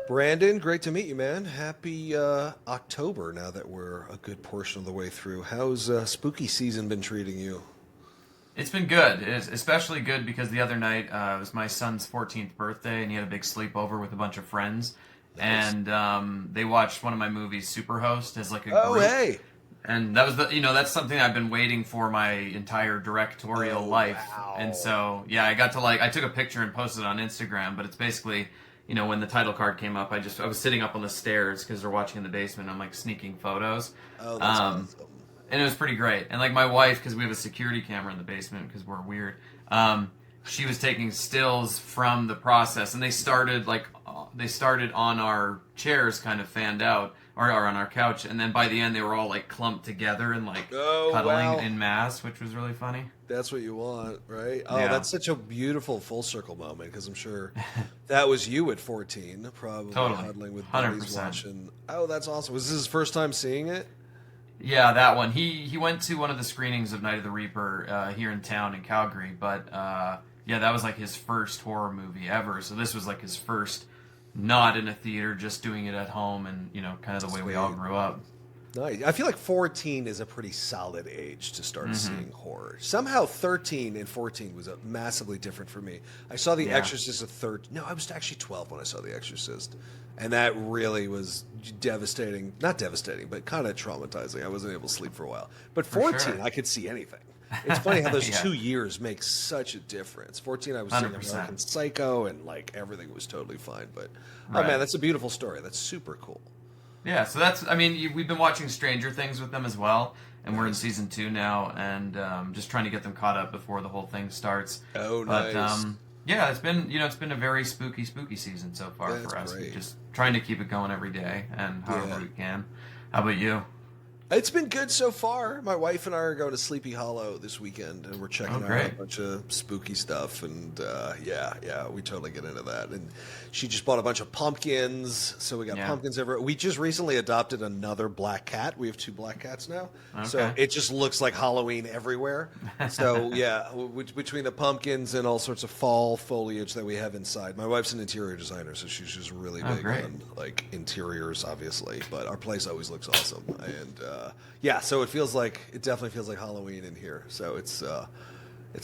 Brandon, great to meet you, man. Happy October now that we're a good portion of the way through. How's spooky season been treating you? It's been good. It's especially good because the other night it was my son's 14th birthday, and he had a big sleepover with a bunch of friends, Nice. and they watched one of my movies, Superhost, as like a Oh, group, hey. and that was that's something I've been waiting for my entire directorial Oh, life, and wow. so yeah, I got to I took a picture and posted it on Instagram, but it's basically. When the title card came up, I was sitting up on the stairs because they're watching in the basement. I'm like sneaking photos, Oh, that's um, awesome. and it was pretty great. And like my wife, because we have a security camera in the basement because we're weird, she was taking stills from the process, and they started on our chairs, kind of fanned out, or on our couch, and then by the end they were all like clumped together and like Oh, cuddling wow. in mass, which was really funny. That's what you want, right? Oh, Yeah, that's such a beautiful full circle moment because I'm sure that was you at 14, probably totally, huddling with hundred buddies percent. watching. Oh, that's awesome. Was this his first time seeing it? Yeah, that one. He went to one of the screenings of Night of the Reaper here in town in Calgary, but yeah, that was like his first horror movie ever. So this was like his first, not in a theater, just doing it at home, and kind of the way we all Sweet. grew up. Nice. I feel like 14 is a pretty solid age to start Hmm. seeing horror. Somehow 13 and 14 was a massively different for me. I saw The Yeah, Exorcist at 13. No, I was actually 12 when I saw The Exorcist. And that really was devastating. Not devastating, but kind of traumatizing. I wasn't able to sleep for a while. But for 14, sure. I could see anything. It's funny how those Yeah, 2 years make such a difference. 14, I was seeing 100%. American Psycho and like everything was totally fine. But oh man, Right. that's a beautiful story. That's super cool. Yeah, so I mean, we've been watching Stranger Things with them as well, and we're in Nice. season 2 now, and just trying to get them caught up before the whole thing starts. Oh, But nice. yeah, it's been a very spooky season so far That's for us. We great. just trying to keep it going every day and however Yeah. we can. How about you? It's been good so far. My wife and I are going to Sleepy Hollow this weekend, and we're Oh, checking out a great. bunch of spooky stuff. And yeah, we totally get into that. And she just bought a bunch of pumpkins, so we got Yeah. pumpkins everywhere. We just recently adopted another black cat. We have two black cats now, so Okay. it just looks like Halloween everywhere. So yeah, between the pumpkins and all sorts of fall foliage that we have inside. My wife's an interior designer, so she's just really Oh, big great. on like interiors, obviously. But our place always looks awesome, and yeah, so it definitely feels like Halloween in here. So it's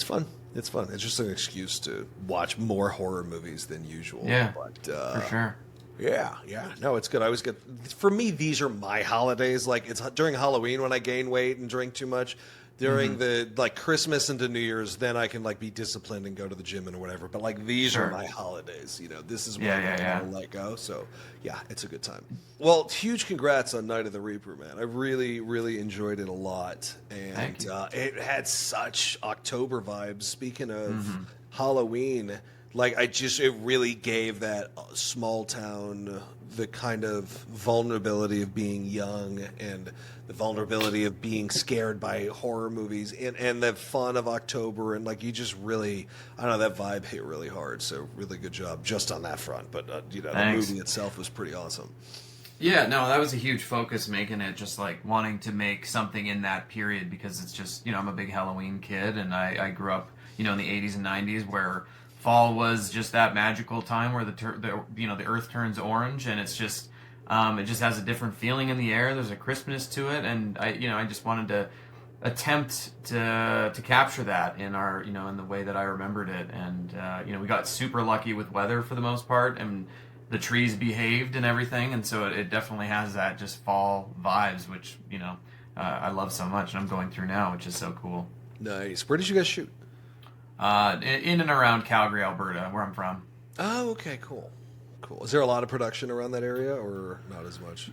fun. It's fun. It's just an excuse to watch more horror movies than usual. Yeah, But for sure. yeah. No, it's good. I always get For me, these are my holidays. Like it's during Halloween when I gain weight and drink too much. During Hmm. the like Christmas into New Year's, then I can like be disciplined and go to the gym and whatever. But like these are Sure. my holidays. This is when Yeah, I yeah, can kind yeah. of let go. So yeah, it's a good time. Well, huge congrats on Night of the Reaper, man. I really, really enjoyed it a lot, Thank and you. it had such October vibes. Speaking of Hmm. Halloween, like it really gave that small town the kind of vulnerability of being young and the vulnerability of being scared by horror movies and the fun of October and like you just really I don't know that vibe hit really hard. So really good job just on that front. But the Thanks. movie itself was pretty awesome. Yeah, no, that was a huge focus, making it just like wanting to make something in that period because it's just, I'm a big Halloween kid and I grew up, in the 80s and 90s where fall was just that magical time where the earth turns orange and it just has a different feeling in the air. There's a crispness to it and I just wanted to attempt to capture that in our, in the way that I remembered it. And we got super lucky with weather for the most part and the trees behaved and everything, and so it definitely has that just fall vibes, which I love so much, and I'm going through now, which is so cool. Nice. Where did you guys shoot? In and around Calgary, Alberta, where I'm from. Oh, okay, cool. Cool. Is there a lot of production around that area or not as much?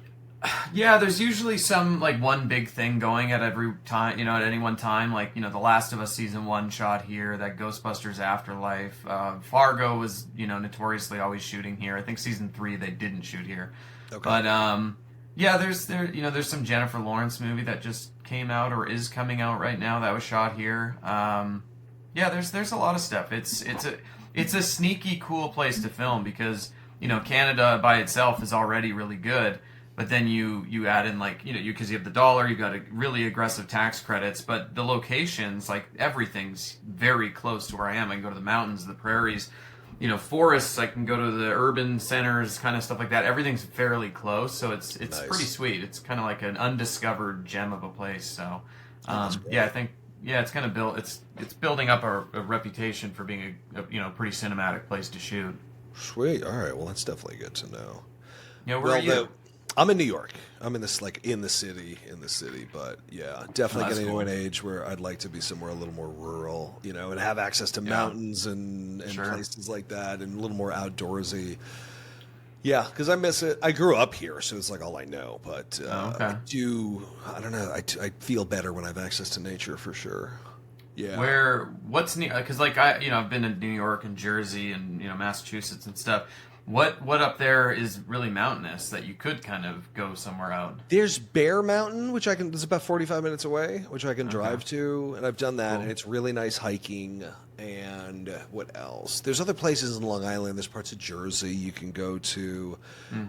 Yeah, there's usually some like one big thing going at every time, at any one time. Like The Last of Us season 1 shot here. That Ghostbusters Afterlife, Fargo was notoriously always shooting here. I think season 3 they didn't shoot here, Okay. but yeah, there's some Jennifer Lawrence movie that just came out or is coming out right now that was shot here. Yeah, there's a lot of stuff. It's a sneaky cool place to film because Canada by itself is already really good. But then you add in like because you have the dollar, you've got a really aggressive tax credits, but the locations like everything's very close to where I am. I can go to the mountains, the prairies, forests. I can go to the urban centers, kind of stuff like that. Everything's fairly close, so it's Nice. pretty sweet. It's kind of like an undiscovered gem of a place. So, That's great. yeah, I think it's gonna build. It's building up a reputation for being a pretty cinematic place to shoot. Sweet. All right. Well, that's definitely good to know. Where Well, are you? I'm in New York. I'm in this like in the city, but yeah, definitely that's getting cool. to an age where I'd like to be somewhere a little more rural, and have access to mountains and Sure. places like that, and a little more outdoorsy. Yeah, because I miss it. I grew up here, so it's like all I know. But Okay. I don't know. I feel better when I have access to nature for sure. Yeah. What's near? Because I've been in New York and Jersey and Massachusetts and stuff. What up there is really mountainous that you could kind of go somewhere out? There's Bear Mountain, which it's about 45 minutes away, which I can drive to, and I've done that, Cool. and it's really nice hiking. And what else? There's other places in Long Island. There's parts of Jersey you can go to.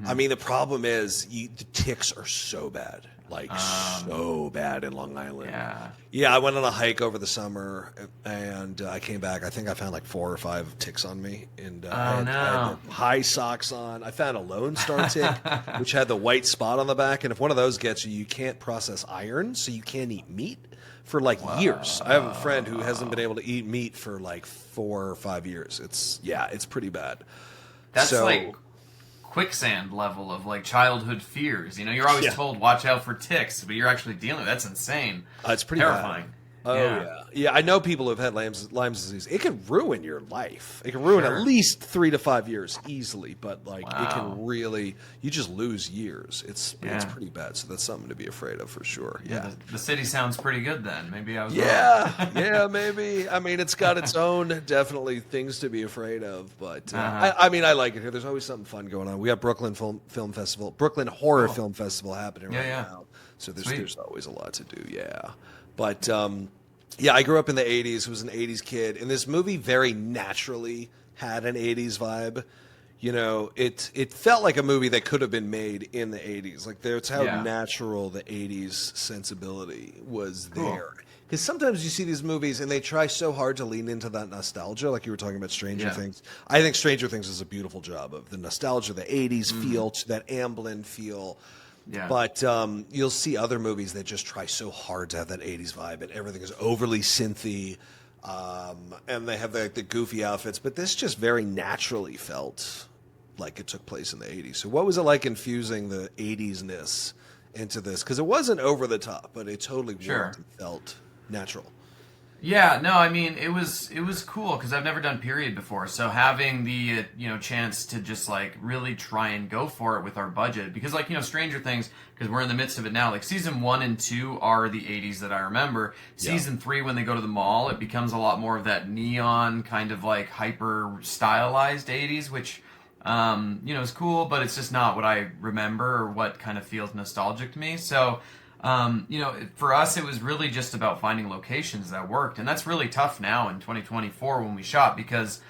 I mean, the problem is the ticks are so bad, like so bad in Long Island. Yeah. Yeah, I went on a hike over the summer, and I came back. I think I found like 4 or 5 ticks on me, and I had high socks on. I found a Lone Star tick, which had the white spot on the back, and if one of those gets you, you can't process iron, so you can't eat meat for like years. I have a friend who hasn't been able to eat meat for like 4 or 5 years. It's pretty bad. That's So- like quicksand level of like childhood fears. You're always told watch out for ticks, but you're actually dealing with that's insane. It's pretty terrifying. bad. Oh yeah. I know people who've had Lyme's disease. It can ruin your life. It can ruin at least 3 to 5 years easily. But like it can really, you just lose years. It's pretty bad. So that's something to be afraid of for sure. Yeah. The city sounds pretty good then. Maybe I was wrong. Yeah, maybe. I mean, it's got its own definitely things to be afraid of, but I mean, I like it here. There's always something fun going on. We got Brooklyn Brooklyn Horror Film Festival happening right now, so there's always a lot to do. Yeah, but yeah, I grew up in the '80s. Was an '80s kid, and this movie very naturally had an '80s vibe. It felt like a movie that could have been made in the '80s. Like that's how natural the '80s sensibility was there. Because sometimes you see these movies and they try so hard to lean into that nostalgia, like you were talking about Stranger Things. I think Stranger Things does a beautiful job of the nostalgia, the '80s feel, to that Amblin feel. Yeah. But you'll see other movies that just try so hard to have that '80s vibe, and everything is overly synthy. And they have the goofy outfits, but this just very naturally felt like it took place in the '80s. So what was it like infusing the '80s-ness into this? Because it wasn't over the top, but it totally worked and felt natural. Yeah, no, I mean it was cool because I've never done period before, so having the chance to just like really try and go for it with our budget, because like Stranger Things, because we're in the midst of it now. Like season 1 and 2 are the '80s that I remember. Season 3, when they go to the mall, it becomes a lot more of that neon kind of like hyper stylized '80s, which is cool, but it's just not what I remember or what kind of feels nostalgic to me. So. For us, it was really just about finding locations that worked. And that's really tough now in 2024 when we shot because,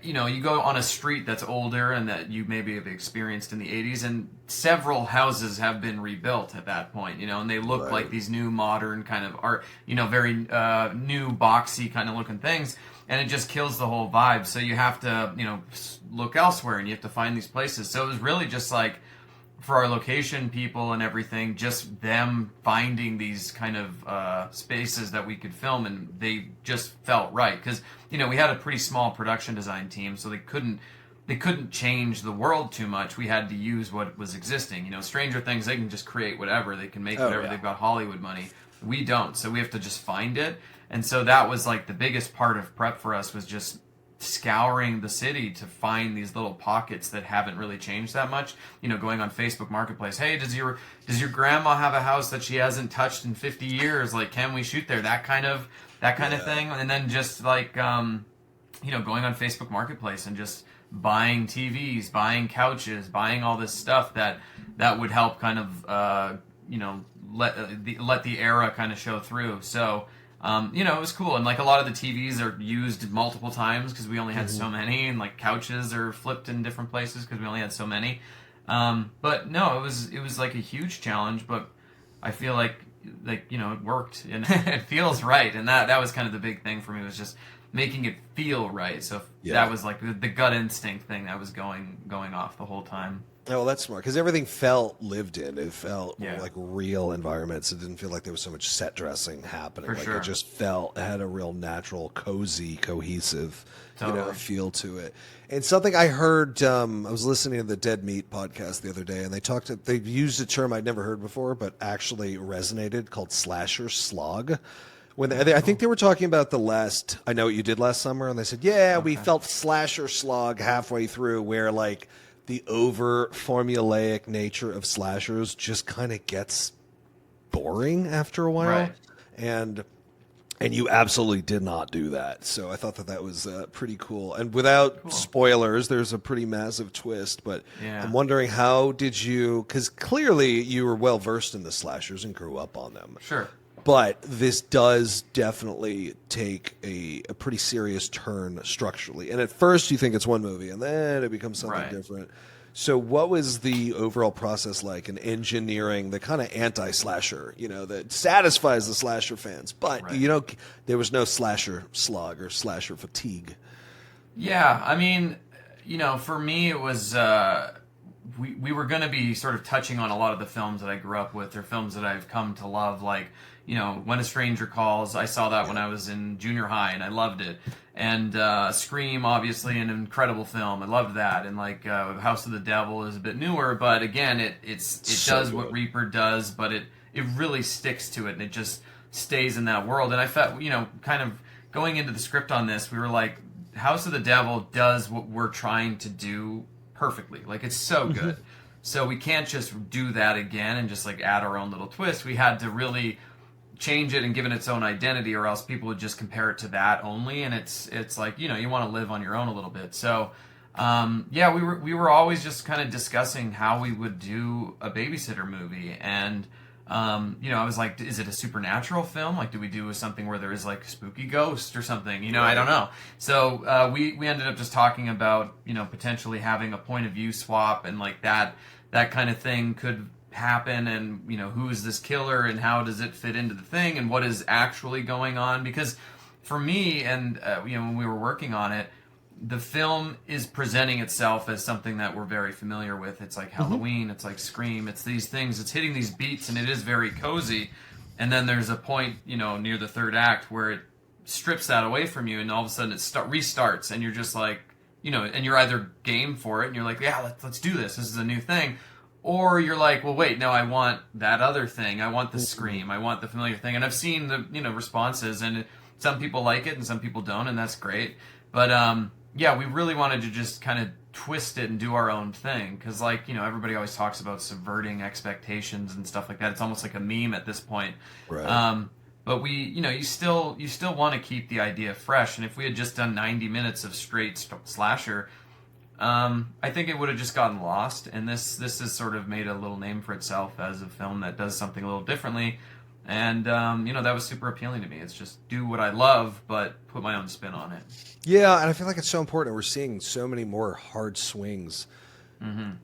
you go on a street that's older and that you maybe have experienced in the 80s, and several houses have been rebuilt at that point, and they look like these new modern kind of art, very new boxy kind of looking things. And it just kills the whole vibe. So you have to, look elsewhere and you have to find these places. So it was really just like, for our location people and everything, just them finding these kind of spaces that we could film, and they just felt right because we had a pretty small production design team, so they couldn't change the world too much. We had to use what was existing. Stranger Things, they can just create whatever, they can make whatever. They've got Hollywood money. We don't, so we have to just find it. And so that was like the biggest part of prep for us, was just scouring the city to find these little pockets that haven't really changed that much. Going on Facebook Marketplace, hey, does your grandma have a house that she hasn't touched in 50 years? Like, can we shoot there? That kind of thing. And then just like going on Facebook Marketplace and just buying TVs, buying couches, buying all this stuff that would help kind of let the era kind of show through. So it was cool. And like a lot of the TVs are used multiple times because we only had so many, and like couches are flipped in different places because we only had so many. But no, it was like a huge challenge, but I feel like, like, you know, it worked and it feels right. And that was kind of the big thing for me, was just making it feel right. So that was like the gut instinct thing that was going off the whole time. Oh, well, that's smart, because everything felt lived in. It felt Yeah. like real environments. It didn't feel like there was so much set dressing happening. For Like sure. it just felt, it had a real natural, cozy, cohesive, Totally. feel to it. And something I heard, I was listening to the Dead Meat podcast the other day, and they used a term I'd never heard before, but actually resonated, called slasher slog. I think they were talking about I Know What You Did Last Summer, and they said, we felt slasher slog halfway through, where like the over formulaic nature of slashers just kind of gets boring after a while. Right. And you absolutely did not do that. So I thought that was pretty cool. And without spoilers, there's a pretty massive twist. But Yeah. I'm wondering, how did you, because clearly you were well versed in the slashers and grew up on them. Sure. But this does definitely take a pretty serious turn structurally. And at first you think it's one movie, and then it becomes something different. So what was the overall process like in engineering the kind of anti-slasher, that satisfies the slasher fans, but, there was no slasher slog or slasher fatigue? Yeah, I mean, for me it was... we were going to be sort of touching on a lot of the films that I grew up with, or films that I've come to love, like, When a Stranger Calls. I saw that when I was in junior high, and I loved it. And Scream, obviously, an incredible film. I loved that. And like House of the Devil is a bit newer, but again, it does what Reaper does, but it really sticks to it, and it just stays in that world. And I felt, kind of going into the script on this, we were like, House of the Devil does what we're trying to do perfectly. Like, it's so good. So we can't just do that again and just like add our own little twist. We had to really change it and give it its own identity, or else people would just compare it to that only. And it's like, you want to live on your own a little bit. So we were always just kind of discussing how we would do a babysitter movie. And I was like, is it a supernatural film? Like, do we do something where there is like a spooky ghost or something? I don't know. So we ended up just talking about, potentially having a point of view swap, and like that kind of thing could happen. And, who is this killer, and how does it fit into the thing, and what is actually going on? Because for me, and, when we were working on it, the film is presenting itself as something that we're very familiar with. It's like Halloween, it's like Scream, it's these things, it's hitting these beats, and it is very cozy. And then there's a point, near the third act where it strips that away from you, and all of a sudden it restarts, and you're just like, and you're either game for it, and you're like, yeah, let's do this. This is a new thing. Or you're like, well, wait, no, I want that other thing. I want the Scream. I want the familiar thing. And I've seen the, responses, and some people like it and some people don't, and that's great. But, we really wanted to just kind of twist it and do our own thing. Because, like, everybody always talks about subverting expectations and stuff like that. It's almost like a meme at this point. Right. But we, you still want to keep the idea fresh. And if we had just done 90 minutes of straight slasher, I think it would have just gotten lost. And this has sort of made a little name for itself as a film that does something a little differently. And, that was super appealing to me. It's just do what I love, but put my own spin on it. Yeah, and I feel like it's so important. We're seeing so many more hard swings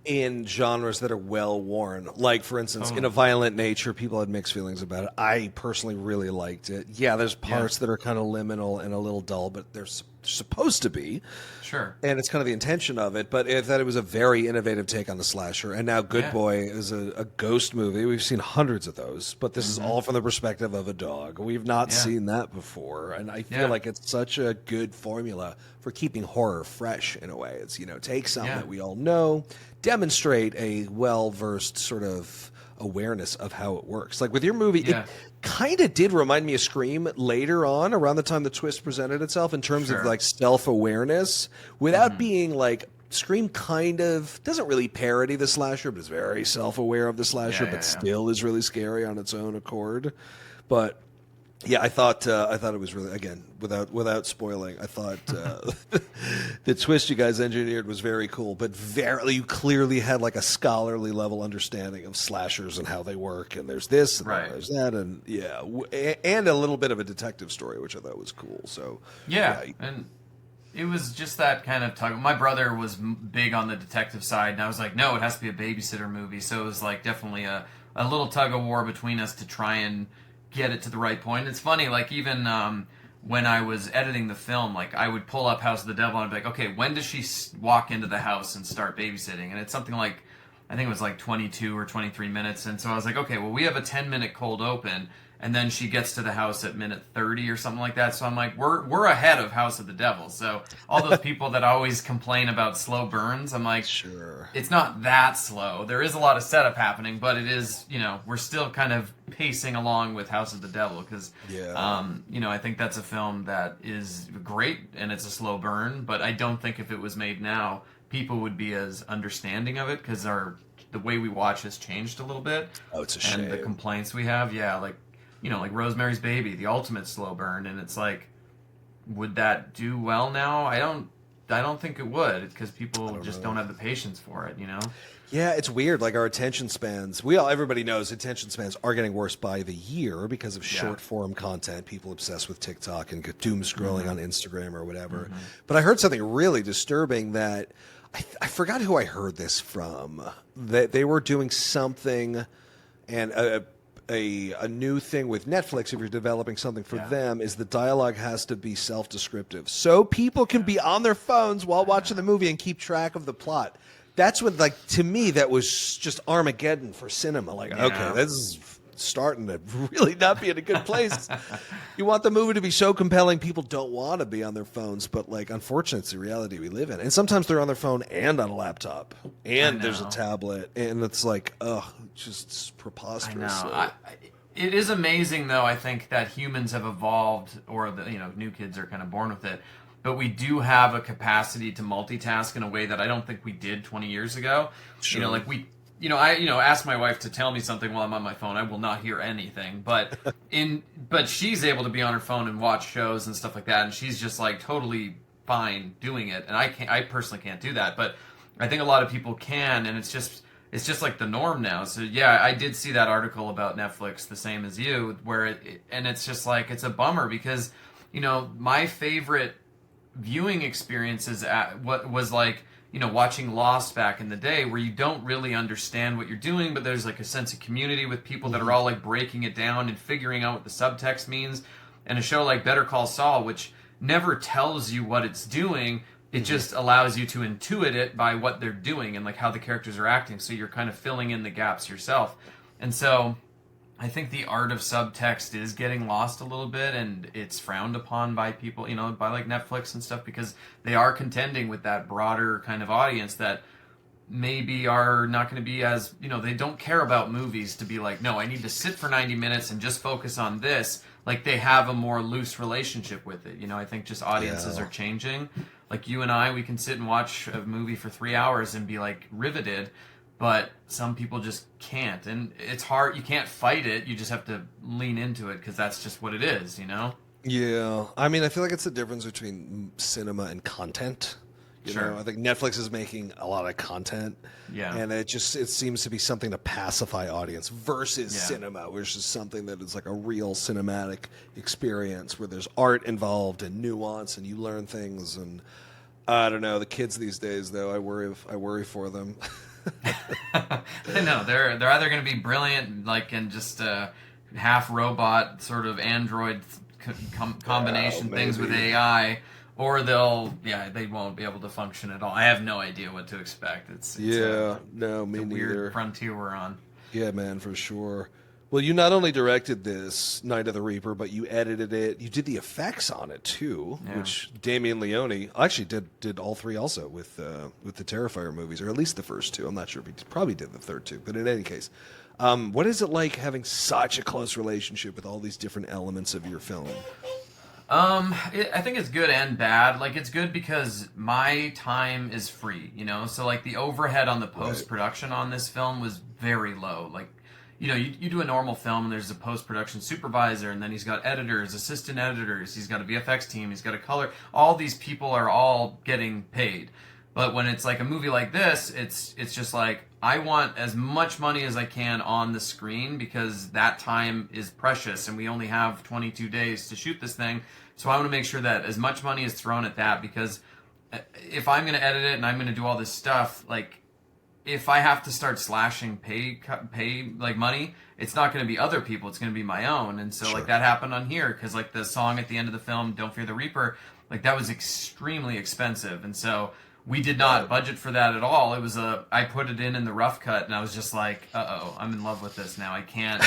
in genres that are well worn. Like, for instance, in A Violent Nature, people had mixed feelings about it. I personally really liked it. Yeah, there's parts that are kind of liminal and a little dull, but they're supposed to be. Sure. And it's kind of the intention of it. But I thought it was a very innovative take on the slasher. And now Good Boy is a ghost movie. We've seen hundreds of those, but this is all from the perspective of a dog. We've not seen that before. And I feel like it's such a good formula for keeping horror fresh in a way. It's, take something that we all know, demonstrate a well-versed sort of awareness of how it works. Like with your movie, it kind of did remind me of Scream later on, around the time the twist presented itself, in terms of like self-awareness, without being like, Scream kind of doesn't really parody the slasher, but is very self-aware of the slasher, but still is really scary on its own accord. But yeah, I thought it was really, again, without spoiling, I thought the twist you guys engineered was very cool, but you clearly had like a scholarly level understanding of slashers and how they work, and there's this, and there's that, and and a little bit of a detective story, which I thought was cool. So and it was just that kind of tug. My brother was big on the detective side, and I was like, no, it has to be a babysitter movie. So it was like definitely a a little tug of war between us to try and get it to the right point. It's funny, like even when I was editing the film, like I would pull up House of the Devil and I'd be like, okay, when does she walk into the house and start babysitting? And it's something like, I think it was like 22 or 23 minutes. And so I was like, okay, well, we have a 10-minute cold open, and then she gets to the house at minute 30 or something like that. So I'm like, we're ahead of House of the Devil. So all those people that always complain about slow burns, I'm like, Sure. it's not that slow. There is a lot of setup happening, but it is, we're still kind of pacing along with House of the Devil because, I think that's a film that is great and it's a slow burn, but I don't think if it was made now, people would be as understanding of it because the way we watch has changed a little bit. Oh, it's a shame. And the complaints we have, like Rosemary's Baby, the ultimate slow burn, and it's like, would that do well now? I don't think it would because people just don't have the patience for it, Yeah, it's weird. Like our attention spans, everybody knows attention spans are getting worse by the year because of short form content. People obsessed with TikTok and doom scrolling on Instagram or whatever. But I heard something really disturbing that I forgot who I heard this from. They were doing something, and a new thing with Netflix, if you're developing something for them, is the dialogue has to be self-descriptive. So people can be on their phones while watching the movie and keep track of the plot. That's what, like, to me, that was just Armageddon for cinema. Like, okay, this is starting to really not be in a good place. You want the movie to be so compelling, people don't want to be on their phones, but, like, unfortunately, it's the reality we live in. And sometimes they're on their phone and on a laptop, and there's a tablet, and it's like, just preposterous. I know. It is amazing, though, I think, that humans have evolved, or new kids are kind of born with it, but we do have a capacity to multitask in a way that I don't think we did 20 years ago. Sure. I ask my wife to tell me something while I'm on my phone. I will not hear anything, but she's able to be on her phone and watch shows and stuff like that, and she's just like totally fine doing it. And I personally can't do that, but I think a lot of people can, and it's just like the norm now. So yeah, I did see that article about Netflix, the same as you, where and it's just like, it's a bummer because, my favorite viewing experiences what was like, watching Lost back in the day, where you don't really understand what you're doing, but there's like a sense of community with people that are all like breaking it down and figuring out what the subtext means. And a show like Better Call Saul, which never tells you what it's doing, it just allows you to intuit it by what they're doing and like how the characters are acting. So you're kind of filling in the gaps yourself. And so I think the art of subtext is getting lost a little bit, and it's frowned upon by people, by like Netflix and stuff, because they are contending with that broader kind of audience that maybe are not going to be as, they don't care about movies to be like, no, I need to sit for 90 minutes and just focus on this. Like they have a more loose relationship with it. I think just audiences are changing. Like you and I, we can sit and watch a movie for 3 hours and be like riveted. But some people just can't, and it's hard. You can't fight it. You just have to lean into it because that's just what it is, Yeah, I mean, I feel like it's the difference between cinema and content. You know, I think Netflix is making a lot of content, and it seems to be something to pacify audience versus cinema, which is something that is like a real cinematic experience where there's art involved and nuance, and you learn things. And I don't know, the kids these days, though, I worry for them. I know they're either going to be brilliant, like in just half robot sort of android combination things with AI, or they won't be able to function at all. I have no idea what to expect. It's me a neither. Weird frontier we're on. Yeah, man, for sure. Well, you not only directed this Night of the Reaper, but you edited it. You did the effects on it too, which Damien Leone actually did all three also with the Terrifier movies, or at least the first two. I'm not sure if he probably did the third two, but in any case, what is it like having such a close relationship with all these different elements of your film? I think it's good and bad. Like, it's good because my time is free, So, like, the overhead on the post-production on this film was very low. Like, you do a normal film and there's a post-production supervisor, and then he's got editors, assistant editors, he's got a VFX team, he's got a color. All these people are all getting paid. But when it's like a movie like this, it's just like, I want as much money as I can on the screen because that time is precious and we only have 22 days to shoot this thing. So I want to make sure that as much money is thrown at that, because if I'm going to edit it and I'm going to do all this stuff, like, if I have to start slashing pay like money, it's not going to be other people, it's going to be my own. And so Sure. like that happened on here, because like the song at the end of the film, Don't Fear the Reaper, like that was extremely expensive. And so we did not budget for that at all. It was I put it in the rough cut, and I was just like, I'm in love with this now. I can't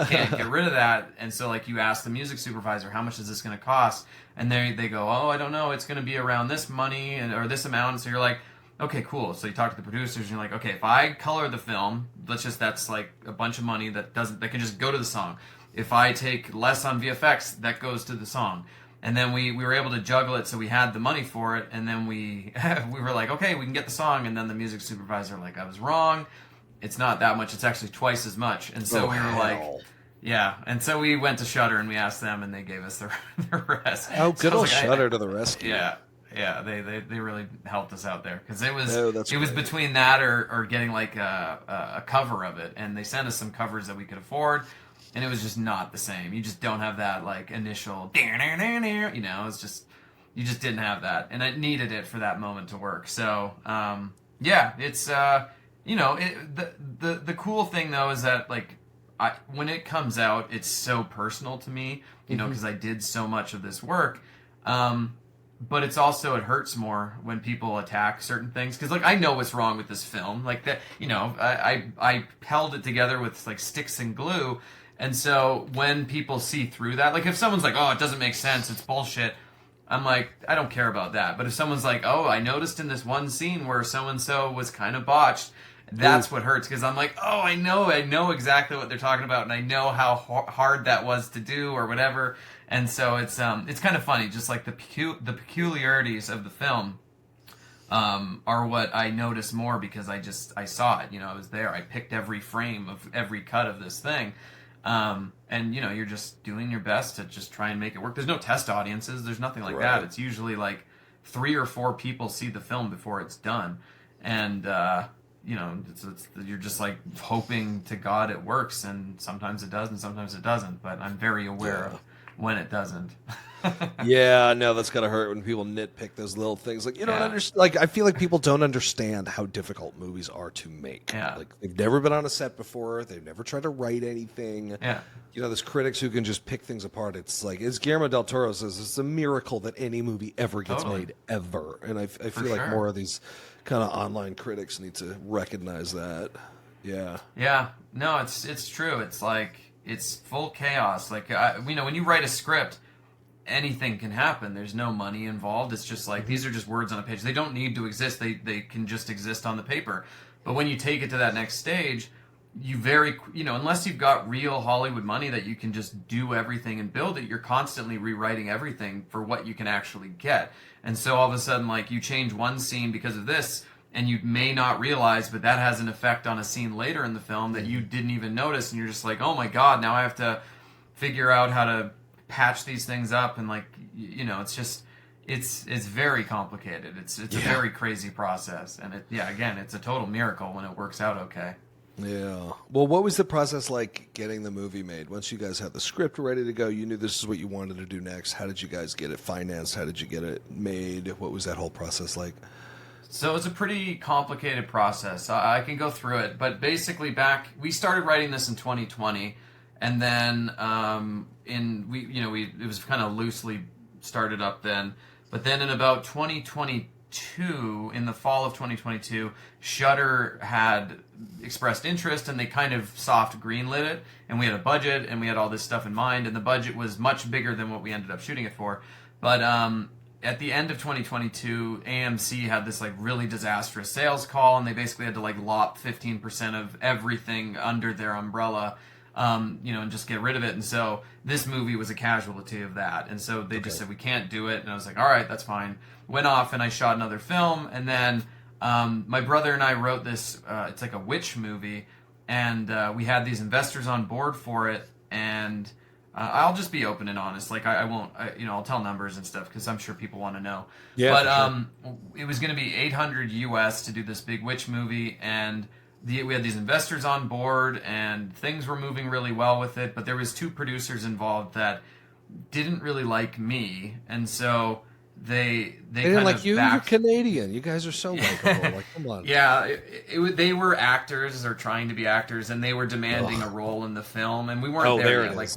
get rid of that. And so like you ask the music supervisor, how much is this going to cost? And they go, oh, I don't know, it's going to be around this money or this amount. And so you're like, okay, cool. So you talk to the producers, and you're like, okay, if I color the film, that's like a bunch of money that can just go to the song. If I take less on VFX, that goes to the song. And then we were able to juggle it, so we had the money for it. And then we were like, okay, we can get the song. And then the music supervisor, like, I was wrong. It's not that much. It's actually twice as much. And so we were like, yeah. And so we went to Shudder and we asked them, and they gave us the rest. Oh, good so old Shudder to the rescue. Yeah. Yeah, they really helped us out there, because it was was between that or getting like a cover of it, and they sent us some covers that we could afford, and it was just not the same. You just don't have that like initial, it's just you just didn't have that, and I needed it for that moment to work. So yeah, it's the cool thing though is that like when it comes out, it's so personal to me, because I did so much of this work. But it's also, it hurts more when people attack certain things, because like I know what's wrong with this film, like that, I held it together with like sticks and glue, and so when people see through that, like if someone's like, oh, it doesn't make sense, it's bullshit, I'm like, I don't care about that. But if someone's like, oh, I noticed in this one scene where so and so was kind of botched, that's what hurts, because I'm like, oh, I know exactly what they're talking about, and I know how hard that was to do or whatever. And so it's kind of funny, just like the peculiarities of the film are what I notice more, because I saw it, I was there, I picked every frame of every cut of this thing, and you're just doing your best to just try and make it work. There's no test audiences, there's nothing like that. It's usually like 3 or 4 people see the film before it's done, and you're just like hoping to God it works, and sometimes it does and sometimes it doesn't, but I'm very aware of when it doesn't. Yeah, no, that's gotta hurt when people nitpick those little things. Like, you don't understand. Like, I feel like people don't understand how difficult movies are to make. Yeah. Like, they've never been on a set before. They've never tried to write anything. Yeah. There's critics who can just pick things apart. It's like, as Guillermo del Toro says, it's a miracle that any movie ever gets made, ever. And I feel like more of these kind of online critics need to recognize that. Yeah. Yeah. No, it's true. It's like, it's full chaos. Like, when you write a script, anything can happen. There's no money involved. It's just like, these are just words on a page. They don't need to exist. They can just exist on the paper. But when you take it to that next stage, you unless you've got real Hollywood money that you can just do everything and build it, you're constantly rewriting everything for what you can actually get. And so all of a sudden, like, you change one scene because of this, and you may not realize, but that has an effect on a scene later in the film that you didn't even notice, and you're just like, oh my God, now I have to figure out how to patch these things up, and like, it's just, it's very complicated. It's a very crazy process, and again, it's a total miracle when it works out okay. Yeah. Well, what was the process like getting the movie made? Once you guys had the script ready to go, you knew this is what you wanted to do next. How did you guys get it financed? How did you get it made? What was that whole process like? So it's a pretty complicated process. I can go through it, but basically we started writing this in 2020, and then it was kind of loosely started up then. But then in about 2022, in the fall of 2022, Shudder had expressed interest, and they kind of soft greenlit it, and we had a budget, and we had all this stuff in mind, and the budget was much bigger than what we ended up shooting it for. But at the end of 2022, AMC had this like really disastrous sales call, and they basically had to like lop 15% of everything under their umbrella, and just get rid of it. And so this movie was a casualty of that. And so they just said, we can't do it. And I was like, all right, that's fine. Went off and I shot another film. And then my brother and I wrote this, it's like a witch movie. And we had these investors on board for it. And I'll just be open and honest. Like I won't, I'll tell numbers and stuff because I'm sure people want to know. Yeah, but it was going to be $800 US to do this big witch movie, and we had these investors on board, and things were moving really well with it. But there was 2 producers involved that didn't really like me, and so they didn't kind like of you. backed. You're Canadian. You guys are so likable. Like, come on. Yeah, they were actors or trying to be actors, and they were demanding a role in the film, and we weren't there yet. Like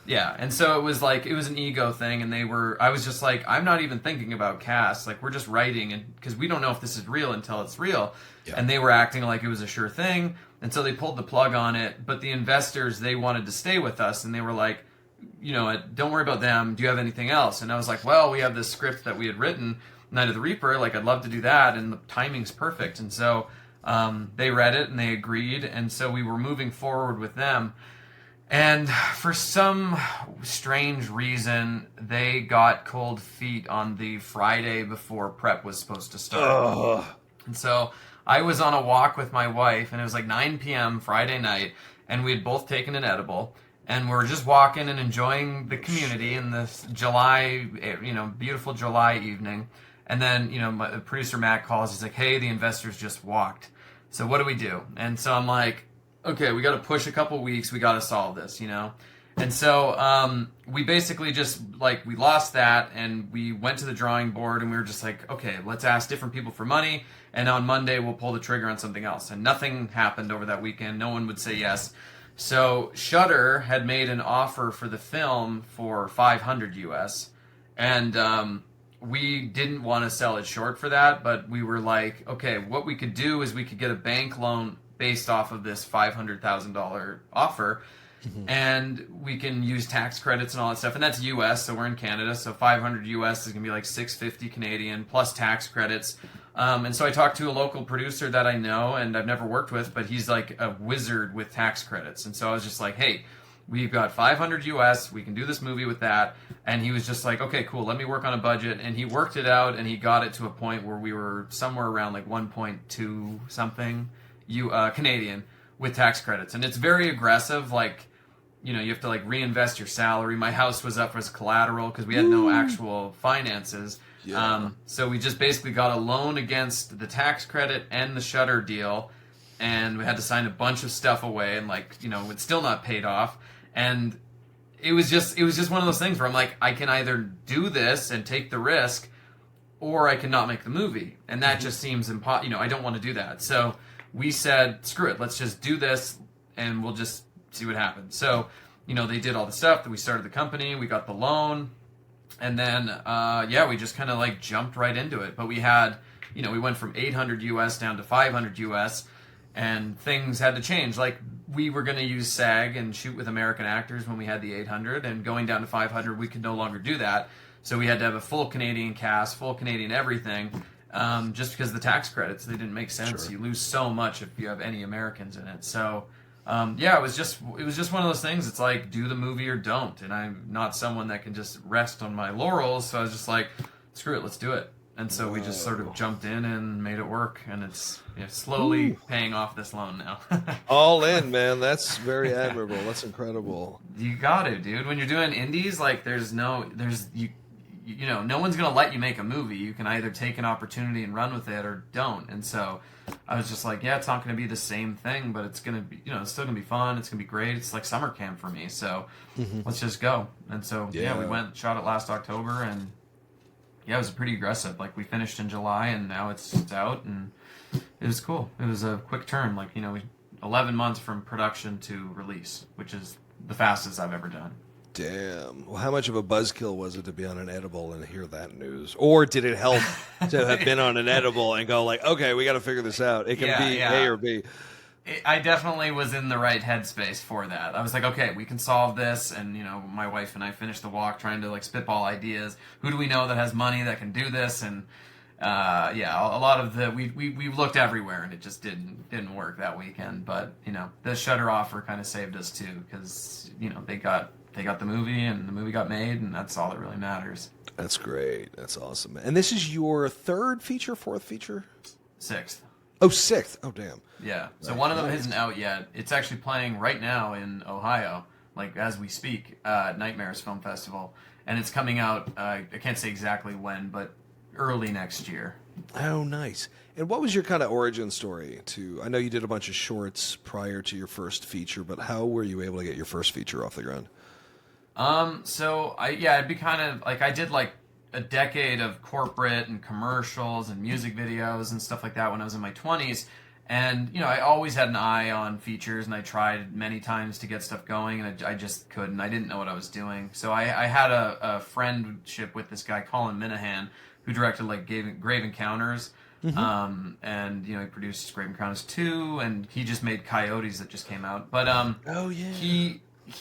yeah, and so it was an ego thing, and I was just like, I'm not even thinking about cast. Like, we're just writing, and because we don't know if this is real until it's real. Yeah. And they were acting like it was a sure thing, and so they pulled the plug on it. But the investors, they wanted to stay with us, and they were like, don't worry about them. Do you have anything else? And I was like, well, we have this script that we had written, Night of the Reaper. Like, I'd love to do that, and the timing's perfect. And so they read it and they agreed, and so we were moving forward with them. And for some strange reason, they got cold feet on the Friday before prep was supposed to start. And so I was on a walk with my wife, and it was like 9 p.m. Friday night, and we had both taken an edible, and we're just walking and enjoying the community in this July, beautiful July evening. And then, my producer Matt calls. He's like, "Hey, the investors just walked. So what do we do?" And so I'm like, okay, we got to push a couple weeks. We got to solve this, And so we basically just, we lost that, and we went to the drawing board, and we were just like, okay, let's ask different people for money, and on Monday we'll pull the trigger on something else. And nothing happened over that weekend. No one would say yes. So Shudder had made an offer for the film for $500 US, and we didn't want to sell it short for that, but we were like, okay, what we could do is we could get a bank loan based off of this $500,000 offer, and we can use tax credits and all that stuff. And that's US, so we're in Canada, so 500 US is gonna be like 650 Canadian plus tax credits. And so I talked to a local producer that I know and I've never worked with, but he's like a wizard with tax credits. And so I was just like, hey, we've got 500 US, we can do this movie with that. And he was just like, okay, cool, let me work on a budget. And he worked it out, and he got it to a point where we were somewhere around like 1.2 something Canadian with tax credits. And it's very aggressive. Like, you have to reinvest your salary. My house was up as collateral because we had no actual finances. Yeah. So we just basically got a loan against the tax credit and the Shudder deal, and we had to sign a bunch of stuff away, and it's still not paid off. And it was just one of those things where I'm like, I can either do this and take the risk, or I can not make the movie, and that just seems impossible. I don't want to do that. So we said, screw it, let's just do this, and we'll just see what happens. So, they did all the stuff. We started the company, we got the loan, and then, we just kind of jumped right into it. But we had, we went from 800 US down to 500 US, and things had to change. We were going to use SAG and shoot with American actors when we had the 800, and going down to 500, we could no longer do that. So we had to have a full Canadian cast, full Canadian everything. Just because of the tax credits, they didn't make sense. Sure. You lose so much if you have any Americans in it. So, it was just one of those things. It's like, do the movie or don't. And I'm not someone that can just rest on my laurels. So I was just like, screw it, let's do it. And so we just sort of jumped in and made it work. And it's slowly paying off this loan now. All in, man. That's very admirable. That's incredible. You got it, dude. When you're doing indies, no one's going to let you make a movie. You can either take an opportunity and run with it or don't. And so I was just like, yeah, it's not going to be the same thing, but it's going to be, it's still going to be fun. It's going to be great. It's like summer camp for me. So let's just go. And so, we went, shot it last October, and it was pretty aggressive. We finished in July, and now it's out, and it was cool. It was a quick turn. 11 months from production to release, which is the fastest I've ever done. Damn. Well, how much of a buzzkill was it to be on an edible and hear that news? Or did it help to have been on an edible and go okay, we got to figure this out. It can be A or B. I definitely was in the right headspace for that. I was like, okay, we can solve this. And, my wife and I finished the walk trying to spitball ideas. Who do we know that has money that can do this? And a lot of we looked everywhere, and it just didn't work that weekend. But, the Shudder offer kind of saved us too, because, they got the movie, and the movie got made, and that's all that really matters. That's great. That's awesome. And this is your third feature, fourth feature? Sixth. Oh, sixth. Oh, damn. Yeah. So one of them isn't out yet. It's actually playing right now in Ohio, as we speak, at Nightmares Film Festival. And it's coming out, I can't say exactly when, but early next year. Oh, nice. And what was your kind of origin story I know you did a bunch of shorts prior to your first feature, but how were you able to get your first feature off the ground? So it'd be kind of I did a decade of corporate and commercials and music videos and stuff like that when I was in my 20s. And, you know, I always had an eye on features, and I tried many times to get stuff going, and I just couldn't. I didn't know what I was doing. So I had a friendship with this guy, Colin Minahan, who directed, like, Grave Encounters. And, you know, he produced Grave Encounters 2, and he just made Coyotes that just came out. But Oh yeah. he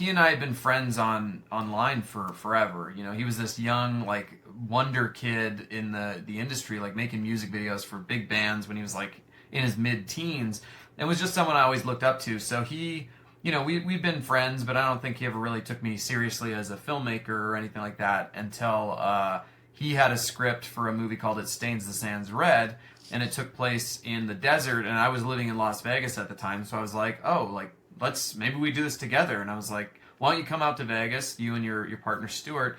and I had been friends online for forever. You know, he was this young, like, wonder kid in the industry, like, making music videos for big bands when he was, like, in his mid-teens, and was just someone I always looked up to. So he, you know, we've been friends, but I don't think he ever really took me seriously as a filmmaker or anything like that until he had a script for a movie called It Stains the Sands Red, and it took place in the desert, and I was living in Las Vegas at the time, so I was like, oh, like, maybe we do this together. And I was like, why don't you come out to Vegas, you and your partner Stuart,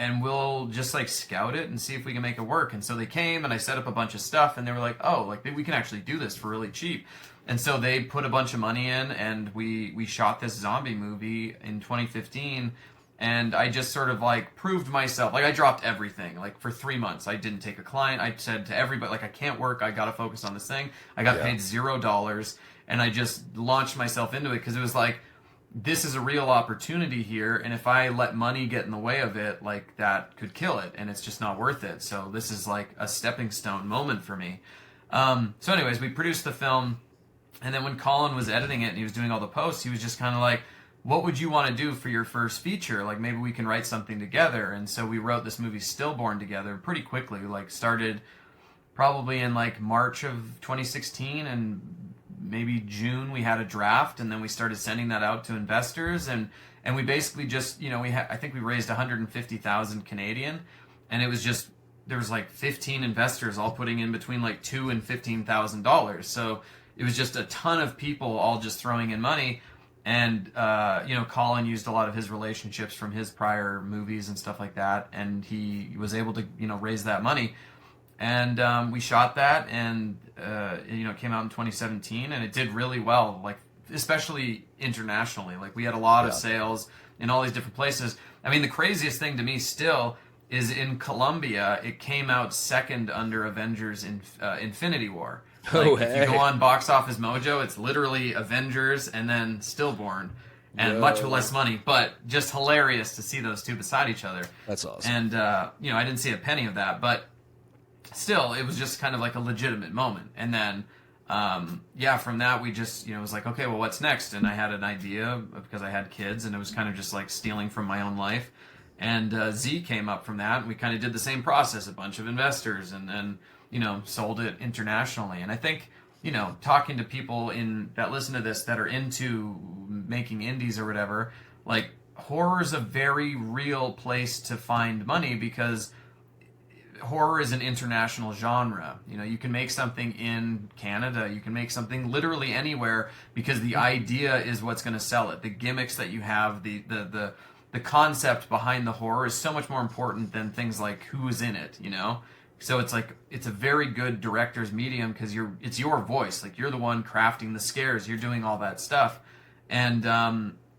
and we'll just, like, scout it and see if we can make it work. And so they came, and I set up a bunch of stuff, and they were like, oh, like, maybe we can actually do this for really cheap. And so they put a bunch of money in, and we shot this zombie movie in 2015, and I just sort of, like, proved myself. Like, I dropped everything. Like, for 3 months, I didn't take a client. I said to everybody, like, I can't work. I got to focus on this thing. I got paid $0, and I just launched myself into it because it was like, this is a real opportunity here, and if I let money get in the way of it, like, that could kill it, and it's just not worth it. So this is like a stepping stone moment for me. So anyways, we produced the film, and then when Colin was editing it and he was doing all the posts, he was just kind of like, what would you want to do for your first feature? Like, maybe we can write something together. And so we wrote this movie Stillborn together pretty quickly. Like, started probably in, like, March of 2016, and maybe June we had a draft, and then we started sending that out to investors, and we basically just, you know, I think we raised 150,000 Canadian, and it was just, there was like 15 investors all putting in between like $2,000 and $15,000. So it was just a ton of people all just throwing in money. And you know, Colin used a lot of his relationships from his prior movies and stuff like that, and he was able to, you know, raise that money. And we shot that, and you know, it came out in 2017, and it did really well, like, especially internationally. Like, we had a lot of sales in all these different places. I mean, the craziest thing to me still is in Colombia, it came out second under Avengers Infinity War. Like, if you go on Box Office Mojo, it's literally Avengers and then Stillborn, and much less money, but just hilarious to see those two beside each other. That's awesome. And you know, I didn't see a penny of that, but still, it was just kind of like a legitimate moment. And then, from that, we just, you know, it was like, okay, well, what's next? And I had an idea because I had kids, and it was kind of just like stealing from my own life. And Z came up from that, and we kind of did the same process, a bunch of investors, and you know, sold it internationally. And I think, you know, talking to people that listen to this that are into making indies or whatever, like, horror is a very real place to find money, because horror is an international genre. You know, you can make something in Canada, you can make something literally anywhere, because the idea is what's going to sell it. The gimmicks that you have, the concept behind the horror is so much more important than things like who's in it, you know? So it's like, it's a very good director's medium, because it's your voice. Like, you're the one crafting the scares, you're doing all that stuff. And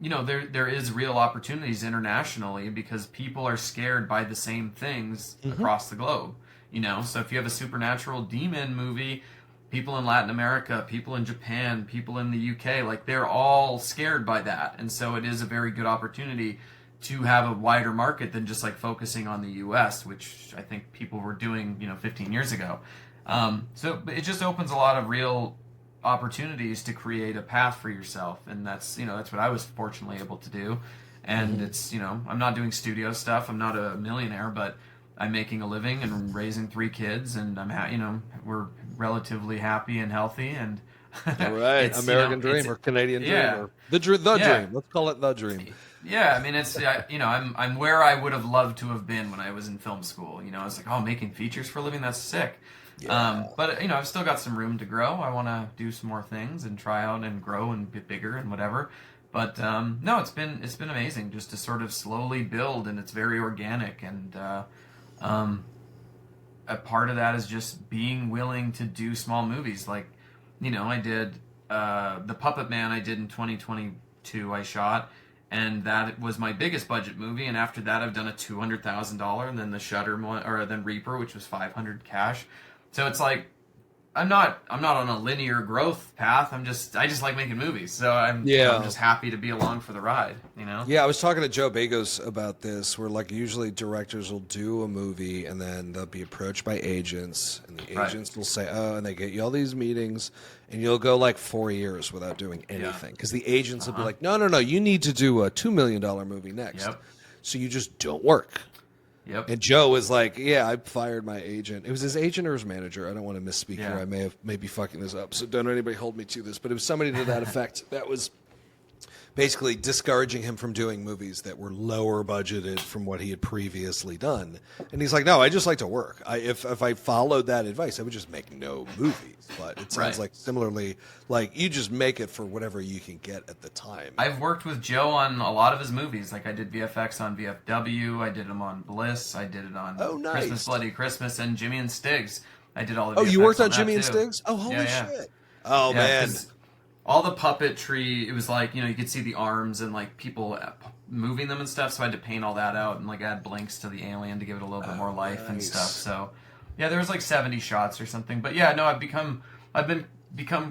you know, there is real opportunities internationally, because people are scared by the same things across the globe. You know, so if you have a supernatural demon movie, people in Latin America, people in Japan, people in the UK, like, they're all scared by that. And so it is a very good opportunity to have a wider market than just, like, focusing on the US, which I think people were doing, you know, 15 years ago. So it just opens a lot of real opportunities to create a path for yourself, and that's, you know, that's what I was fortunately able to do. And it's, you know, I'm not doing studio stuff, I'm not a millionaire, but I'm making a living and raising 3 kids, and I'm you know, we're relatively happy and healthy, and right, American dream, or Canadian dream, or the dream. Let's call it the dream. Yeah, I mean, it's, you know, I'm where I would have loved to have been when I was in film school. You know, I was like, oh, making features for a living, that's sick. Yeah. But, you know, I've still got some room to grow. I want to do some more things and try out and grow and get bigger and whatever. But no, it's been amazing just to sort of slowly build, and it's very organic. And a part of that is just being willing to do small movies. Like, you know, I did The Puppet Man. I did in 2022. I shot, and that was my biggest budget movie. And after that, I've done a $200,000, and then the Shutter one, or then Reaper, which was 500 cash. So it's like I'm not on a linear growth path. I just like making movies. So I'm just happy to be along for the ride, you know? Yeah, I was talking to Joe Begos about this, where like usually directors will do a movie and then they'll be approached by agents, and the agents will say, "Oh," and they get you all these meetings, and you'll go like 4 years without doing anything because the agents will be like, "No, you need to do a $2 million movie next." Yep. So you just don't work. Yep. And Joe was like, "Yeah, I fired my agent. It was his agent or his manager. I don't want to misspeak here. I may be fucking this up. So don't anybody hold me to this. But it was somebody to that effect that was basically discouraging him from doing movies that were lower budgeted from what he had previously done. And he's like, "No, I just like to work. If I followed that advice, I would just make no movies." But it sounds like similarly, like you just make it for whatever you can get at the time. I've worked with Joe on a lot of his movies. Like I did VFX on VFW, I did them on Bliss, I did it on Christmas Bloody Christmas, and Jimmy and Stiggs. I did all the VFX. Oh, you worked on Jimmy too. and Stiggs? Oh, holy shit. Oh, man. All the puppetry, it was like, you could see the arms and like people moving them and stuff, so I had to paint all that out and like add blinks to the alien to give it a little bit more life and stuff. So yeah, there was like 70 shots or something. But yeah, no, I've become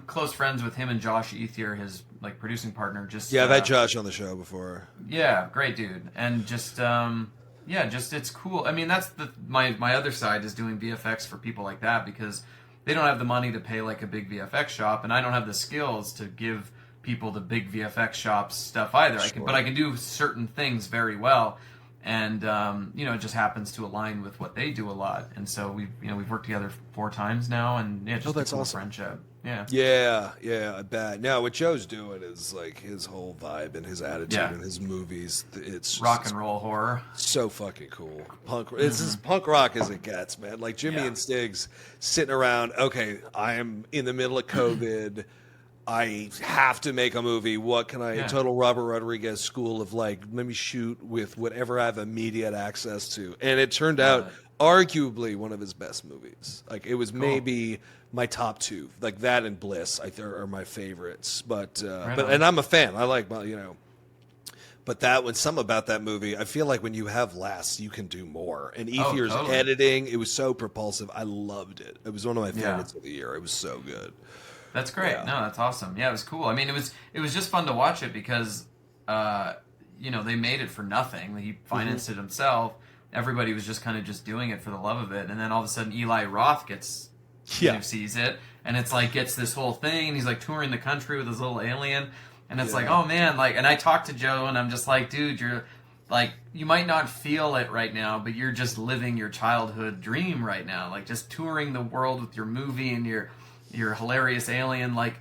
close friends with him and Josh Ethier, his like producing partner. Just I've had Josh on the show before. Yeah, great dude. And just it's cool. I mean, that's my other side is doing VFX for people like that, because they don't have the money to pay like a big VFX shop, and I don't have the skills to give people the big VFX shops stuff either. But I can do certain things very well, and it just happens to align with what they do a lot. And so we've worked together 4 times now, and just that's a cool awesome. Friendship. Yeah. Yeah, I bet. Now, what Joe's doing is like his whole vibe and his attitude and his movies. It's just rock and roll horror. So fucking cool. It's as punk rock as it gets, man. Like Jimmy and Stiggs sitting around. Okay, I am in the middle of COVID. I have to make a movie. What can I? Total Robert Rodriguez school of like, let me shoot with whatever I have immediate access to, and it turned out arguably one of his best movies. Like it was maybe my top 2, like that and Bliss, I think are my favorites. But and I'm a fan. I like But something about that movie, I feel like when you have laughs, you can do more. And Ethier's editing, it was so propulsive. I loved it. It was one of my favorites of the year. It was so good. That's great. Yeah. No, that's awesome. Yeah, it was cool. I mean, it was just fun to watch it because, they made it for nothing. He financed it himself. Everybody was just kind of just doing it for the love of it. And then all of a sudden, Eli Roth sees it, and it's like gets this whole thing. And he's like touring the country with his little alien, and it's like, oh man, like. And I talked to Joe, and I'm just like, dude, you're like, you might not feel it right now, but you're just living your childhood dream right now, like just touring the world with your movie and your hilarious alien. Like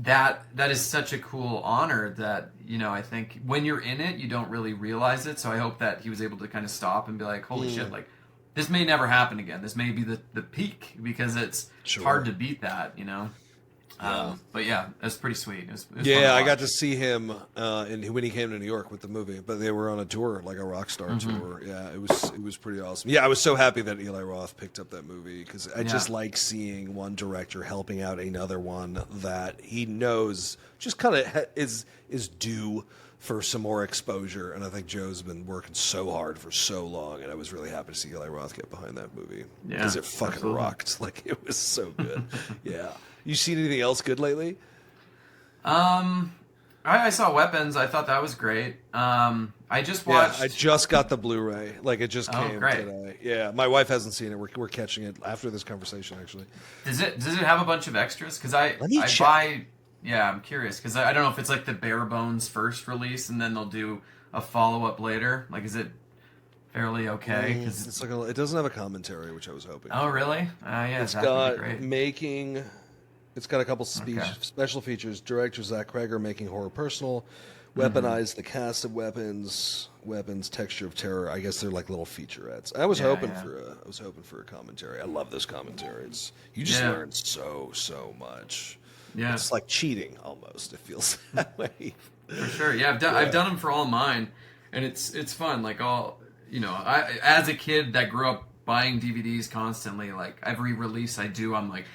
that is such a cool honor that I think when you're in it, you don't really realize it. So I hope that he was able to kind of stop and be like, holy shit, like. This may never happen again. This may be the peak, because it's hard to beat that, But yeah, that's pretty sweet. It was I got to see him when he came to New York with the movie, but they were on a tour, like a rock star tour. Yeah, it was pretty awesome. Yeah, I was so happy that Eli Roth picked up that movie, because I just like seeing one director helping out another one that he knows just kind of is due for some more exposure. And I think Joe's been working so hard for so long, and I was really happy to see Eli Roth get behind that movie, because it fucking rocked. Like it was so good. Yeah. You seen anything else good lately? I saw Weapons. I thought that was great. I just watched. Yeah, I just got the Blu-ray. Like it just came today. Yeah, my wife hasn't seen it. We're catching it after this conversation, actually. Does it have a bunch of extras? Because I buy. Yeah, I'm curious, because I don't know if it's like the bare bones first release and then they'll do a follow-up later. Like, is it fairly okay? Cause it's like it doesn't have a commentary, which I was hoping. Oh, really? Yeah, it's got great. It's got a couple special features. Director Zach Kreger making horror personal. Weaponize the cast of weapons, texture of terror. I guess they're like little featurettes. I was hoping for a commentary. I love this commentary. You just learn so much. Yeah, it's like cheating almost. It feels that way. For sure. Yeah, I've done them for all mine, and it's fun. Like I as a kid that grew up buying DVDs constantly. Like every release I do, I'm like,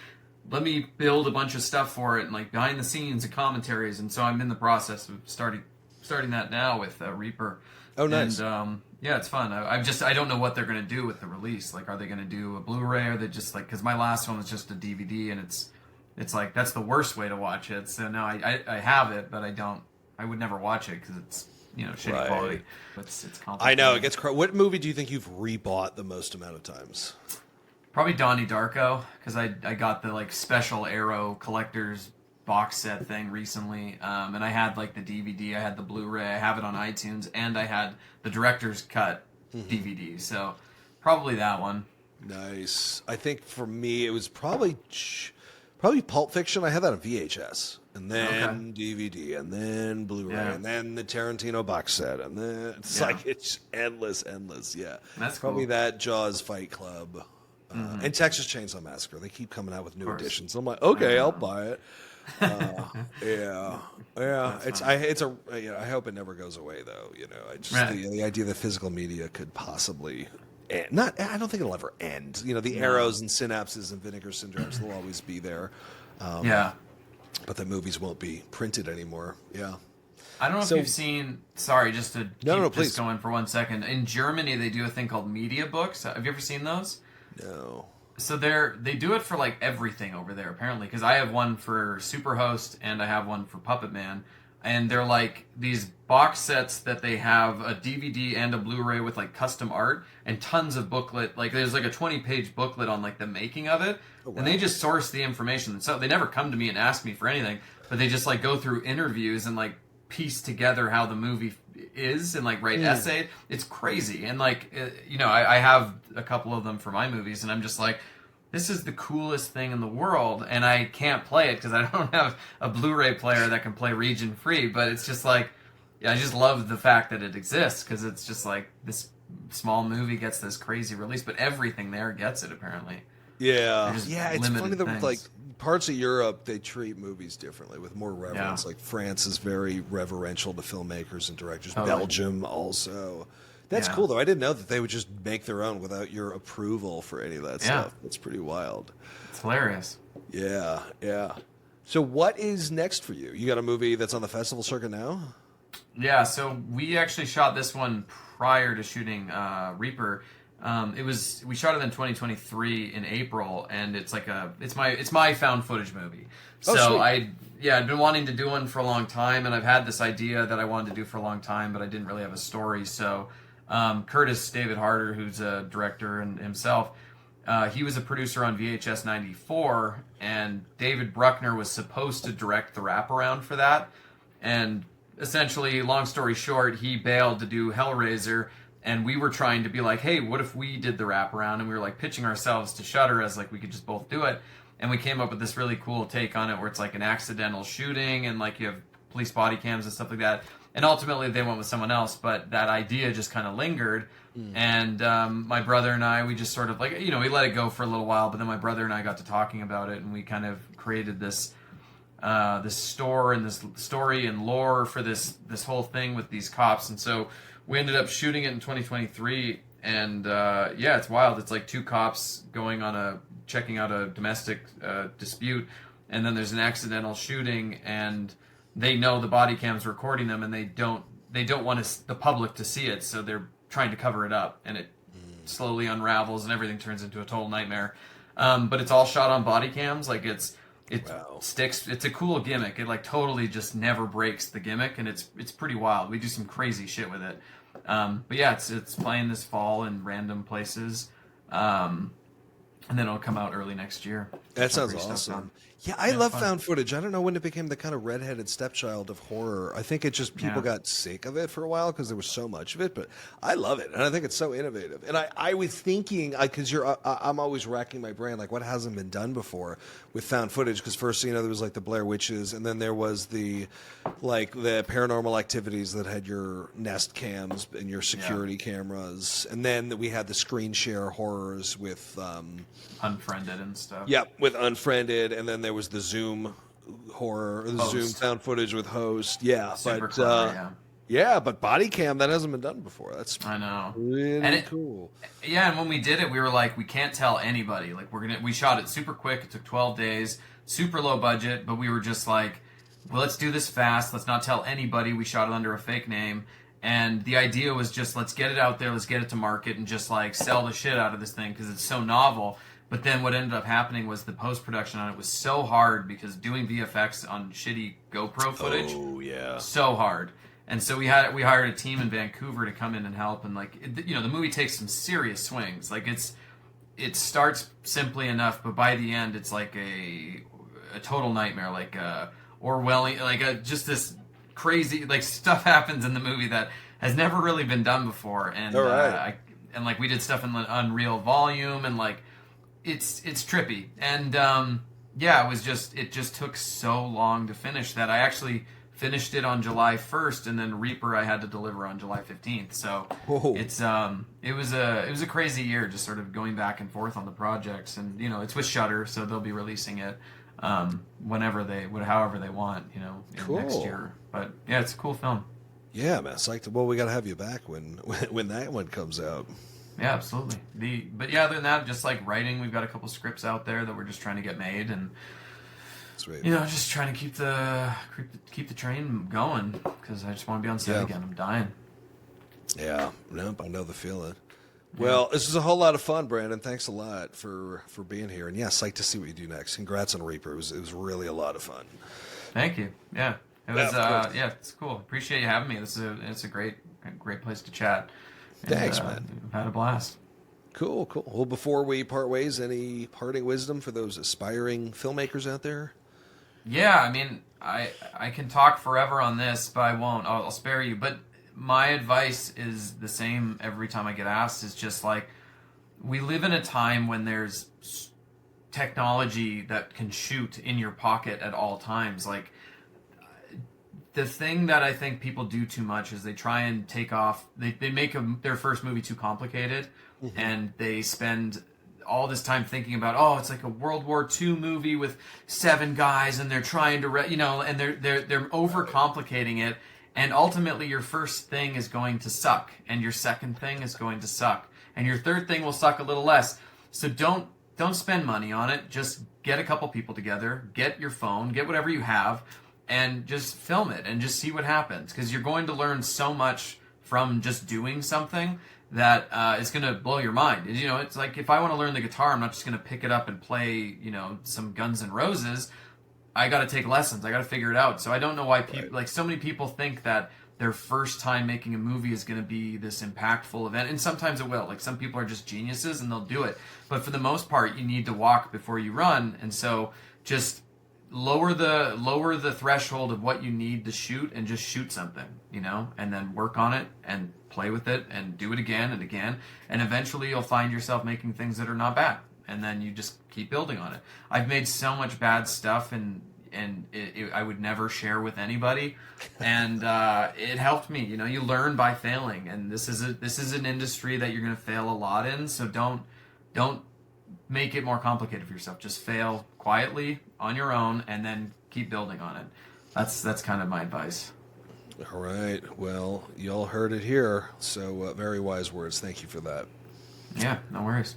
let me build a bunch of stuff for it, and like behind the scenes and commentaries. And so I'm in the process of starting starting that now with Reaper. Oh, nice. And yeah, it's fun. I don't know what they're gonna do with the release. Like, are they gonna do a Blu-ray? Or are they just like, because my last one was just a DVD, and it's like that's the worst way to watch it. So now I have it, but I would never watch it because it's shitty Right. quality. It's complicated. I know it gets. What movie do you think you've rebought the most amount of times? Probably Donnie Darko, because I got the like special Arrow collector's box set thing recently, and I had like the DVD, I had the Blu-ray, I have it on iTunes, and I had the director's cut DVD. So probably that one. Nice. I think for me it was probably Pulp Fiction. I had that on VHS, and then DVD, and then Blu-ray, and then the Tarantino box set, and then it's endless. Yeah, That's probably cool. that Jaws, Fight Club. And Texas Chainsaw Massacre. They keep coming out with new editions. I'm like, okay, I'll buy it. Yeah. I hope it never goes away, though. I just the idea that physical media could possibly end. I don't think it'll ever end. The arrows and synapses and vinegar syndromes will always be there. But the movies won't be printed anymore. Yeah. I don't know if you've seen. Sorry, just to keep please. this going for 1 second. In Germany, they do a thing called media books. Have you ever seen those? No. So they do it for like everything over there apparently, because I have one for Superhost and I have one for Puppet Man, and they're like these box sets that they have a DVD and a Blu-ray with like custom art and tons of booklet. Like there's like a 20-page booklet on like the making of it, and they just source the information. So they never come to me and ask me for anything, but they just like go through interviews and like piece together how the movie is and like write essay. It's crazy. And like I have a couple of them for my movies, and I'm just like, this is the coolest thing in the world, and I can't play it because I don't have a Blu-ray player that can play region free. But it's just like, I just love the fact that it exists, because it's just like this small movie gets this crazy release, but everything there gets it apparently. Yeah, it's funny that things. like parts of Europe, they treat movies differently with more reverence. Like France is very reverential to filmmakers and directors. Totally. Belgium also. That's cool though. I didn't know that they would just make their own without your approval for any of that stuff. That's pretty wild. It's hilarious. Yeah. So what is next for you? You got a movie that's on the festival circuit now? Yeah, so we actually shot this one prior to shooting Reaper. We shot it in 2023 in April, and it's my found footage movie. Oh, So sweet. I'd been wanting to do one for a long time, and I've had this idea that I wanted to do for a long time, but I didn't really have a story. So Curtis David Harder, who's a director and himself, he was a producer on VHS 94, and David Bruckner was supposed to direct the wraparound for that. And essentially, long story short, he bailed to do Hellraiser, and we were trying to be like, hey, what if we did the wraparound? And we were like pitching ourselves to Shudder as like we could just both do it. And we came up with this really cool take on it where it's like an accidental shooting and like you have police body cams and stuff like that. And ultimately they went with someone else, but that idea just kind of lingered. And my brother and I, we just sort of like, we let it go for a little while, but then my brother and I got to talking about it, and we kind of created this store and this story and lore for this whole thing with these cops. And so we ended up shooting it in 2023, and it's wild. It's like two cops checking out a domestic dispute, and then there's an accidental shooting, and they know the body cam's recording them, and they don't want the public to see it, so they're trying to cover it up, and it slowly unravels, and everything turns into a total nightmare. But it's all shot on body cams, like it sticks. It's a cool gimmick. It like totally just never breaks the gimmick, and it's pretty wild. We do some crazy shit with it. But yeah, it's playing this fall in random places, and then it'll come out early next year. That sounds awesome. Yeah, I love found footage. I don't know when it became the kind of redheaded stepchild of horror. I think it just people got sick of it for a while because there was so much of it. But I love it, and I think it's so innovative. And I was thinking, because I'm always racking my brain, like what hasn't been done before with found footage. Because first, there was like the Blair Witches, and then there was the Paranormal Activities that had your Nest cams and your security cameras, and then we had the screen share horrors with Unfriended and stuff. Yeah, with Unfriended, and then there was the Zoom horror, or the Zoom found footage with Host. Yeah, Super clever, but body cam, that hasn't been done before. That's I know. Really cool. Yeah, and when we did it, we were like, we can't tell anybody. Like we shot it super quick. It took 12 days, super low budget, but we were just like, well, let's do this fast. Let's not tell anybody we shot it under a fake name. And the idea was just, let's get it out there, let's get it to market, and just like sell the shit out of this thing because it's so novel. But then what ended up happening was the post production on it was so hard because doing VFX on shitty GoPro footage, so hard. And so we hired a team in Vancouver to come in and help. And like, the movie takes some serious swings. Like it starts simply enough, but by the end, it's like a total nightmare. Like Orwellian, like just this crazy like stuff happens in the movie that has never really been done before. And and like we did stuff in Unreal Volume, and like it's trippy. And it just took so long to finish that I actually finished it on July 1st, and then Reaper I had to deliver on July 15th. So it was a crazy year, just sort of going back and forth on the projects. And it's with Shudder, so they'll be releasing it however they want, next year. But yeah, it's a cool film. Yeah, man. It's like, well, we got to have you back when that one comes out. Yeah, absolutely. But yeah, other than that, just like writing, we've got a couple scripts out there that we're just trying to get made, and sweet. Just trying to keep the train going because I just want to be on set again. I'm dying. Yeah, nope, I know the feeling. Well, this was a whole lot of fun, Brandon. Thanks a lot for being here, and psyched to see what you do next. Congrats on Reaper. It was really a lot of fun. Thank you. Yeah, it was. It's cool. Appreciate you having me. It's a great place to chat. And, thanks, man. I've had a blast. Cool. Well, before we part ways, any parting wisdom for those aspiring filmmakers out there? Yeah, I mean, I can talk forever on this, but I won't. I'll spare you. But my advice is the same every time I get asked. Is just like, we live in a time when there's technology that can shoot in your pocket at all times. Like, the thing that I think people do too much is they try and take off. They make their first movie too complicated, and they spend all this time thinking about, it's like a World War II movie with 7 guys, and they're trying to, and they're overcomplicating it, and ultimately your first thing is going to suck, and your second thing is going to suck, and your third thing will suck a little less. So don't spend money on it. Just get a couple people together, get your phone, get whatever you have, and just film it and just see what happens, because you're going to learn so much from just doing something that is going to blow your mind. And, it's like, if I want to learn the guitar, I'm not just going to pick it up and play, some Guns N' Roses. I got to take lessons. I got to figure it out. So I don't know why people, like, so many people think that their first time making a movie is going to be this impactful event. And sometimes it will. Like, some people are just geniuses and they'll do it. But for the most part, you need to walk before you run. And so just lower the threshold of what you need to shoot, and just shoot something, and then work on it and play with it and do it again and again, and eventually you'll find yourself making things that are not bad, and then you just keep building on it. I've made so much bad stuff, and I would never share with anybody, and it helped me. You learn by failing, and this is an industry that you're going to fail a lot in, so don't make it more complicated for yourself. Just fail quietly on your own, and then keep building on it. That's kind of my advice. All right. Well, you all heard it here. So very wise words. Thank you for that. Yeah, no worries.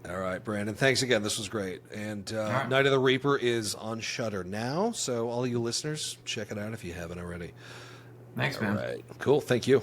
All right, Brandon. Thanks again. This was great. And right. Night of the Reaper is on Shudder now. So all you listeners, check it out if you haven't already. Thanks, man. All right. Cool. Thank you.